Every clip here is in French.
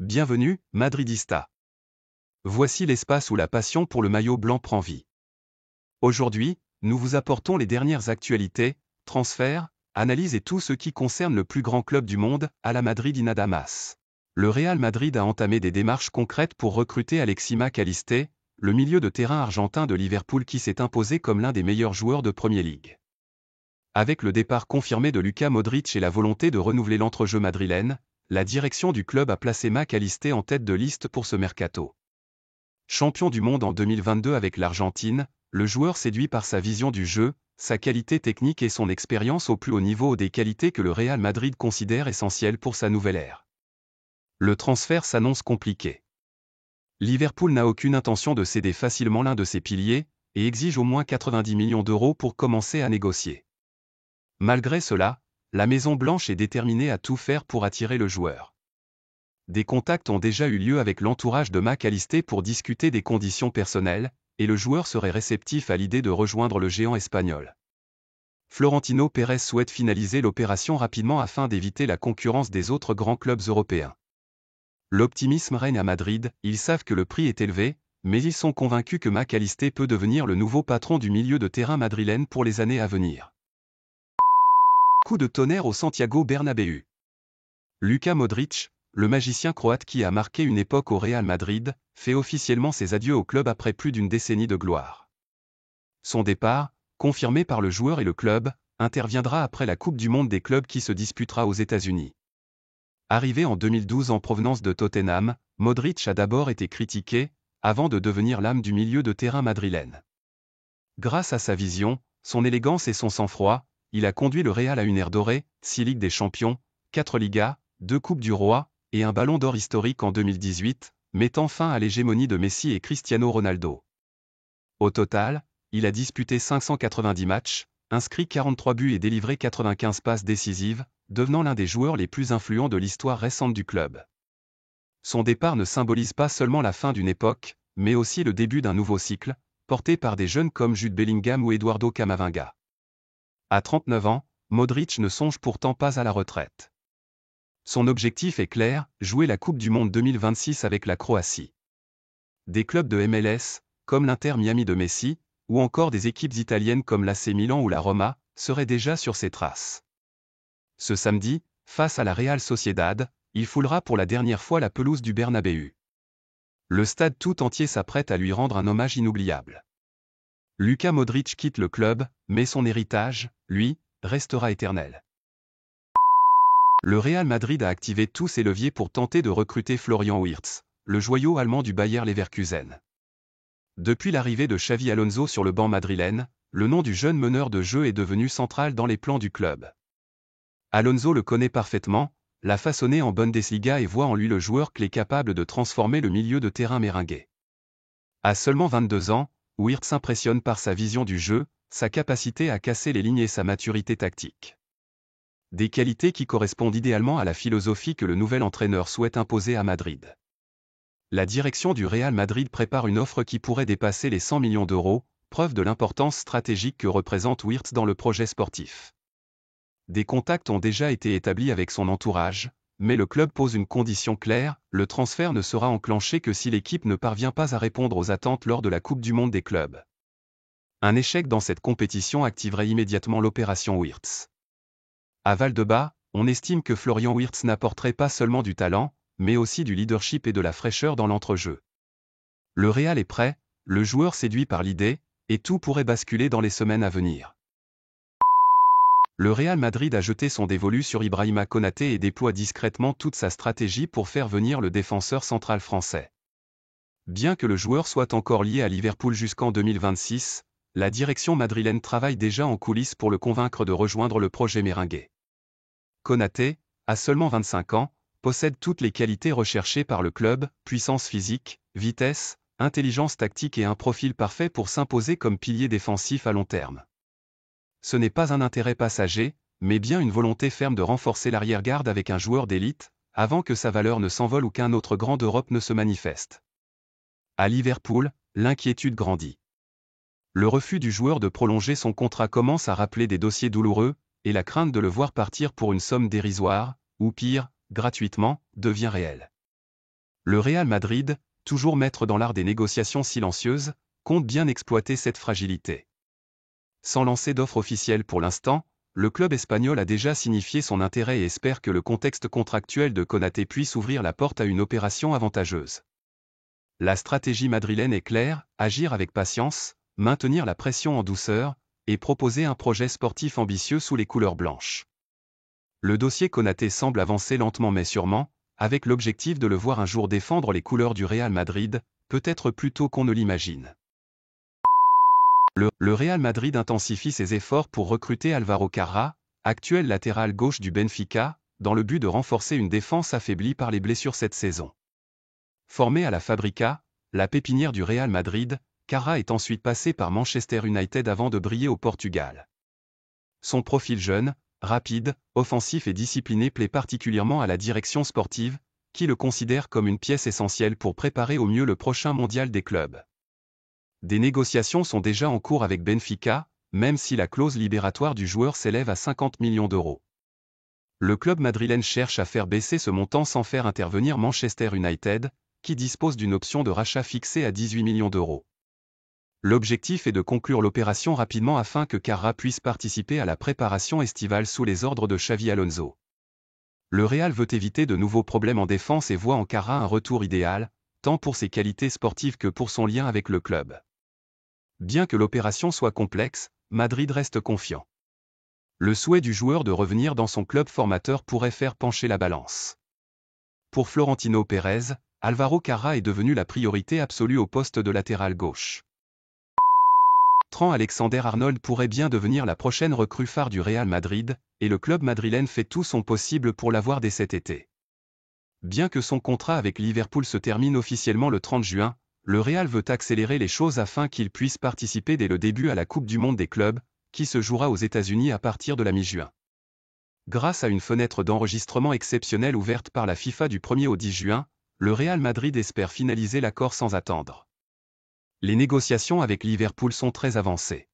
Bienvenue, Madridista. Voici l'espace où la passion pour le maillot blanc prend vie. Aujourd'hui, nous vous apportons les dernières actualités, transferts, analyses et tout ce qui concerne le plus grand club du monde, à la Madrid y nada más. Le Real Madrid a entamé des démarches concrètes pour recruter Alexis Mac Allister, le milieu de terrain argentin de Liverpool qui s'est imposé comme l'un des meilleurs joueurs de Premier League. Avec le départ confirmé de Luka Modric et la volonté de renouveler l'entrejeu madrilène, la direction du club a placé Mac Allister en tête de liste pour ce mercato. Champion du monde en 2022 avec l'Argentine, le joueur séduit par sa vision du jeu, sa qualité technique et son expérience au plus haut niveau, des qualités que le Real Madrid considère essentielles pour sa nouvelle ère. Le transfert s'annonce compliqué. Liverpool n'a aucune intention de céder facilement l'un de ses piliers, et exige au moins 90 millions d'euros pour commencer à négocier. Malgré cela, la Maison Blanche est déterminée à tout faire pour attirer le joueur. Des contacts ont déjà eu lieu avec l'entourage de Mac Allister pour discuter des conditions personnelles, et le joueur serait réceptif à l'idée de rejoindre le géant espagnol. Florentino Pérez souhaite finaliser l'opération rapidement afin d'éviter la concurrence des autres grands clubs européens. L'optimisme règne à Madrid, ils savent que le prix est élevé, mais ils sont convaincus que Mac Allister peut devenir le nouveau patron du milieu de terrain madrilène pour les années à venir. Coup de tonnerre au Santiago Bernabéu. Luka Modric, le magicien croate qui a marqué une époque au Real Madrid, fait officiellement ses adieux au club après plus d'une décennie de gloire. Son départ, confirmé par le joueur et le club, interviendra après la Coupe du Monde des clubs qui se disputera aux États-Unis. Arrivé en 2012 en provenance de Tottenham, Modric a d'abord été critiqué, avant de devenir l'âme du milieu de terrain madrilène. Grâce à sa vision, son élégance et son sang-froid, il a conduit le Real à une ère dorée, 6 Ligues des Champions, 4 Ligas, 2 Coupes du Roi, et un Ballon d'Or historique en 2018, mettant fin à l'hégémonie de Messi et Cristiano Ronaldo. Au total, il a disputé 590 matchs, inscrit 43 buts et délivré 95 passes décisives, devenant l'un des joueurs les plus influents de l'histoire récente du club. Son départ ne symbolise pas seulement la fin d'une époque, mais aussi le début d'un nouveau cycle, porté par des jeunes comme Jude Bellingham ou Eduardo Camavinga. À 39 ans, Modric ne songe pourtant pas à la retraite. Son objectif est clair, jouer la Coupe du Monde 2026 avec la Croatie. Des clubs de MLS, comme l'Inter Miami de Messi, ou encore des équipes italiennes comme l'AC Milan ou la Roma, seraient déjà sur ses traces. Ce samedi, face à la Real Sociedad, il foulera pour la dernière fois la pelouse du Bernabéu. Le stade tout entier s'apprête à lui rendre un hommage inoubliable. Luka Modric quitte le club, mais son héritage, lui, restera éternel. Le Real Madrid a activé tous ses leviers pour tenter de recruter Florian Wirtz, le joyau allemand du Bayer Leverkusen. Depuis l'arrivée de Xavi Alonso sur le banc madrilène, le nom du jeune meneur de jeu est devenu central dans les plans du club. Alonso le connaît parfaitement, l'a façonné en Bundesliga et voit en lui le joueur clé capable de transformer le milieu de terrain méringué. À seulement 22 ans, Wirtz impressionne par sa vision du jeu, sa capacité à casser les lignes et sa maturité tactique. Des qualités qui correspondent idéalement à la philosophie que le nouvel entraîneur souhaite imposer à Madrid. La direction du Real Madrid prépare une offre qui pourrait dépasser les 100 millions d'euros, preuve de l'importance stratégique que représente Wirtz dans le projet sportif. Des contacts ont déjà été établis avec son entourage, mais le club pose une condition claire, le transfert ne sera enclenché que si l'équipe ne parvient pas à répondre aux attentes lors de la Coupe du Monde des clubs. Un échec dans cette compétition activerait immédiatement l'opération Wirtz. À Valdebebas, on estime que Florian Wirtz n'apporterait pas seulement du talent, mais aussi du leadership et de la fraîcheur dans l'entrejeu. Le Real est prêt, le joueur séduit par l'idée, et tout pourrait basculer dans les semaines à venir. Le Real Madrid a jeté son dévolu sur Ibrahima Konaté et déploie discrètement toute sa stratégie pour faire venir le défenseur central français. Bien que le joueur soit encore lié à Liverpool jusqu'en 2026, la direction madrilène travaille déjà en coulisses pour le convaincre de rejoindre le projet méringué. Konaté, à seulement 25 ans, possède toutes les qualités recherchées par le club, puissance physique, vitesse, intelligence tactique et un profil parfait pour s'imposer comme pilier défensif à long terme. Ce n'est pas un intérêt passager, mais bien une volonté ferme de renforcer l'arrière-garde avec un joueur d'élite, avant que sa valeur ne s'envole ou qu'un autre grand d'Europe ne se manifeste. À Liverpool, l'inquiétude grandit. Le refus du joueur de prolonger son contrat commence à rappeler des dossiers douloureux, et la crainte de le voir partir pour une somme dérisoire, ou pire, gratuitement, devient réelle. Le Real Madrid, toujours maître dans l'art des négociations silencieuses, compte bien exploiter cette fragilité. Sans lancer d'offre officielle pour l'instant, le club espagnol a déjà signifié son intérêt et espère que le contexte contractuel de Konaté puisse ouvrir la porte à une opération avantageuse. La stratégie madrilène est claire, agir avec patience, maintenir la pression en douceur, et proposer un projet sportif ambitieux sous les couleurs blanches. Le dossier Konaté semble avancer lentement mais sûrement, avec l'objectif de le voir un jour défendre les couleurs du Real Madrid, peut-être plus tôt qu'on ne l'imagine. Le Real Madrid intensifie ses efforts pour recruter Álvaro Carrá, actuel latéral gauche du Benfica, dans le but de renforcer une défense affaiblie par les blessures cette saison. Formé à la Fabrica, la pépinière du Real Madrid, Carrá est ensuite passé par Manchester United avant de briller au Portugal. Son profil jeune, rapide, offensif et discipliné plaît particulièrement à la direction sportive, qui le considère comme une pièce essentielle pour préparer au mieux le prochain mondial des clubs. Des négociations sont déjà en cours avec Benfica, même si la clause libératoire du joueur s'élève à 50 millions d'euros. Le club madrilène cherche à faire baisser ce montant sans faire intervenir Manchester United, qui dispose d'une option de rachat fixée à 18 millions d'euros. L'objectif est de conclure l'opération rapidement afin que Carrá puisse participer à la préparation estivale sous les ordres de Xavi Alonso. Le Real veut éviter de nouveaux problèmes en défense et voit en Carrá un retour idéal, tant pour ses qualités sportives que pour son lien avec le club. Bien que l'opération soit complexe, Madrid reste confiant. Le souhait du joueur de revenir dans son club formateur pourrait faire pencher la balance. Pour Florentino Pérez, Álvaro Carrá est devenu la priorité absolue au poste de latéral gauche. Trent Alexander-Arnold pourrait bien devenir la prochaine recrue phare du Real Madrid, et le club madrilène fait tout son possible pour l'avoir dès cet été. Bien que son contrat avec Liverpool se termine officiellement le 30 juin, le Real veut accélérer les choses afin qu'il puisse participer dès le début à la Coupe du Monde des clubs, qui se jouera aux États-Unis à partir de la mi-juin. Grâce à une fenêtre d'enregistrement exceptionnelle ouverte par la FIFA du 1er au 10 juin, le Real Madrid espère finaliser l'accord sans attendre. Les négociations avec Liverpool sont très avancées.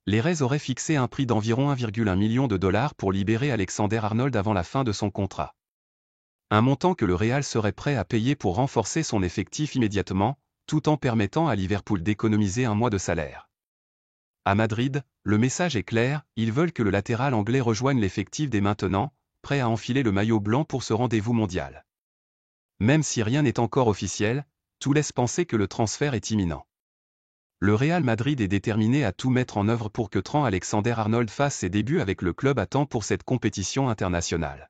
Les Reds auraient fixé un prix d'environ 1,1 million de dollars pour libérer Alexander-Arnold avant la fin de son contrat. Un montant que le Real serait prêt à payer pour renforcer son effectif immédiatement, tout en permettant à Liverpool d'économiser un mois de salaire. À Madrid, le message est clair, ils veulent que le latéral anglais rejoigne l'effectif dès maintenant, prêt à enfiler le maillot blanc pour ce rendez-vous mondial. Même si rien n'est encore officiel, tout laisse penser que le transfert est imminent. Le Real Madrid est déterminé à tout mettre en œuvre pour que Trent Alexander-Arnold fasse ses débuts avec le club à temps pour cette compétition internationale.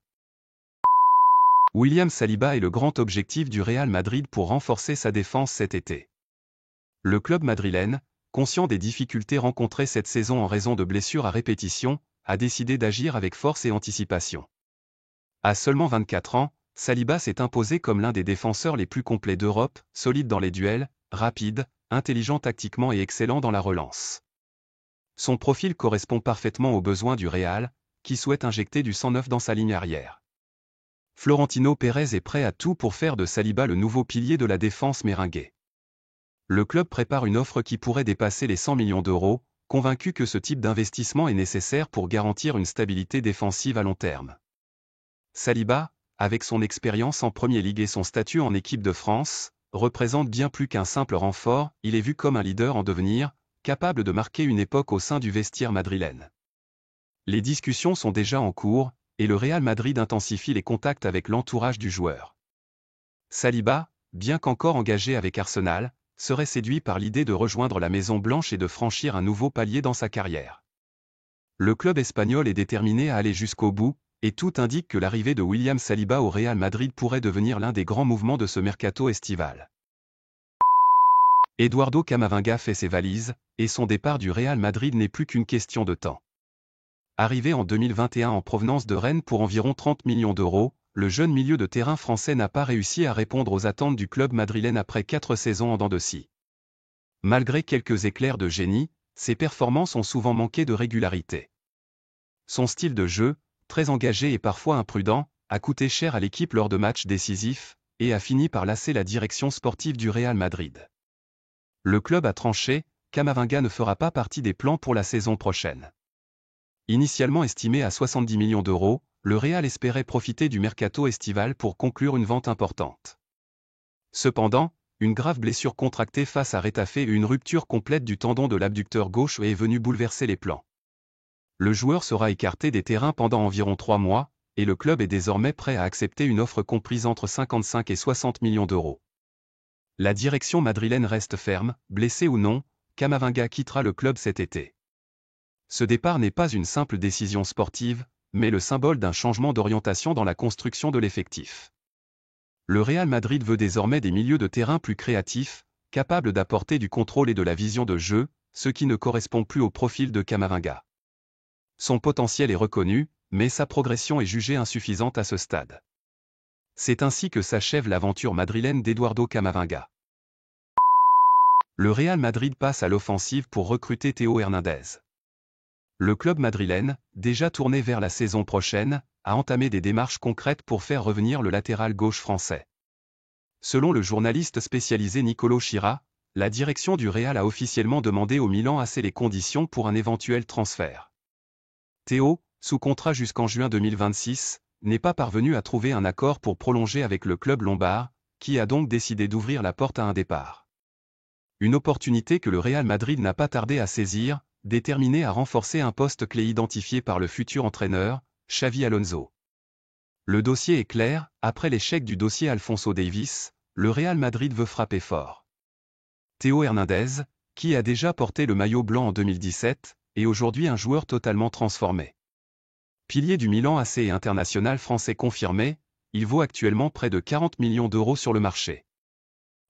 William Saliba est le grand objectif du Real Madrid pour renforcer sa défense cet été. Le club madrilène, conscient des difficultés rencontrées cette saison en raison de blessures à répétition, a décidé d'agir avec force et anticipation. À seulement 24 ans, Saliba s'est imposé comme l'un des défenseurs les plus complets d'Europe, solide dans les duels, rapide, intelligent tactiquement et excellent dans la relance. Son profil correspond parfaitement aux besoins du Real, qui souhaite injecter du sang neuf dans sa ligne arrière. Florentino Pérez est prêt à tout pour faire de Saliba le nouveau pilier de la défense merengue. Le club prépare une offre qui pourrait dépasser les 100 millions d'euros, convaincu que ce type d'investissement est nécessaire pour garantir une stabilité défensive à long terme. Saliba, avec son expérience en Premier League et son statut en équipe de France, représente bien plus qu'un simple renfort, il est vu comme un leader en devenir, capable de marquer une époque au sein du vestiaire madrilène. Les discussions sont déjà en cours, et le Real Madrid intensifie les contacts avec l'entourage du joueur. Saliba, bien qu'encore engagé avec Arsenal, serait séduit par l'idée de rejoindre la Maison Blanche et de franchir un nouveau palier dans sa carrière. Le club espagnol est déterminé à aller jusqu'au bout, et tout indique que l'arrivée de William Saliba au Real Madrid pourrait devenir l'un des grands mouvements de ce mercato estival. Eduardo Camavinga fait ses valises, et son départ du Real Madrid n'est plus qu'une question de temps. Arrivé en 2021 en provenance de Rennes pour environ 30 millions d'euros, le jeune milieu de terrain français n'a pas réussi à répondre aux attentes du club madrilène après 4 saisons en dents de scie. Malgré quelques éclairs de génie, ses performances ont souvent manqué de régularité. Son style de jeu, très engagé et parfois imprudent, a coûté cher à l'équipe lors de matchs décisifs, et a fini par lasser la direction sportive du Real Madrid. Le club a tranché, Camavinga ne fera pas partie des plans pour la saison prochaine. Initialement estimé à 70 millions d'euros, le Real espérait profiter du mercato estival pour conclure une vente importante. Cependant, une grave blessure contractée face à Retafe et une rupture complète du tendon de l'abducteur gauche est venue bouleverser les plans. Le joueur sera écarté des terrains pendant environ 3 mois, et le club est désormais prêt à accepter une offre comprise entre 55 et 60 millions d'euros. La direction madrilène reste ferme, blessé ou non, Camavinga quittera le club cet été. Ce départ n'est pas une simple décision sportive, mais le symbole d'un changement d'orientation dans la construction de l'effectif. Le Real Madrid veut désormais des milieux de terrain plus créatifs, capables d'apporter du contrôle et de la vision de jeu, ce qui ne correspond plus au profil de Camavinga. Son potentiel est reconnu, mais sa progression est jugée insuffisante à ce stade. C'est ainsi que s'achève l'aventure madrilène d'Eduardo Camavinga. Le Real Madrid passe à l'offensive pour recruter Théo Hernandez. Le club madrilène, déjà tourné vers la saison prochaine, a entamé des démarches concrètes pour faire revenir le latéral gauche français. Selon le journaliste spécialisé Nicolo Chira, la direction du Real a officiellement demandé au Milan AC les conditions pour un éventuel transfert. Théo, sous contrat jusqu'en juin 2026, n'est pas parvenu à trouver un accord pour prolonger avec le club lombard, qui a donc décidé d'ouvrir la porte à un départ. Une opportunité que le Real Madrid n'a pas tardé à saisir, déterminé à renforcer un poste clé identifié par le futur entraîneur, Xavi Alonso. Le dossier est clair, après l'échec du dossier Alphonso Davies, le Real Madrid veut frapper fort. Théo Hernandez, qui a déjà porté le maillot blanc en 2017, est aujourd'hui un joueur totalement transformé. Pilier du Milan AC et international français confirmé, il vaut actuellement près de 40 millions d'euros sur le marché.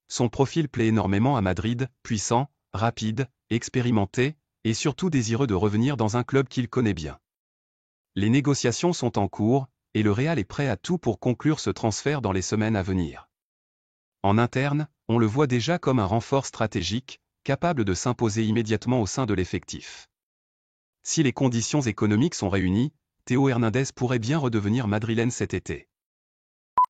Son profil plaît énormément à Madrid, puissant, rapide, expérimenté, et surtout désireux de revenir dans un club qu'il connaît bien. Les négociations sont en cours, et le Real est prêt à tout pour conclure ce transfert dans les semaines à venir. En interne, on le voit déjà comme un renfort stratégique, capable de s'imposer immédiatement au sein de l'effectif. Si les conditions économiques sont réunies, Théo Hernandez pourrait bien redevenir madrilène cet été.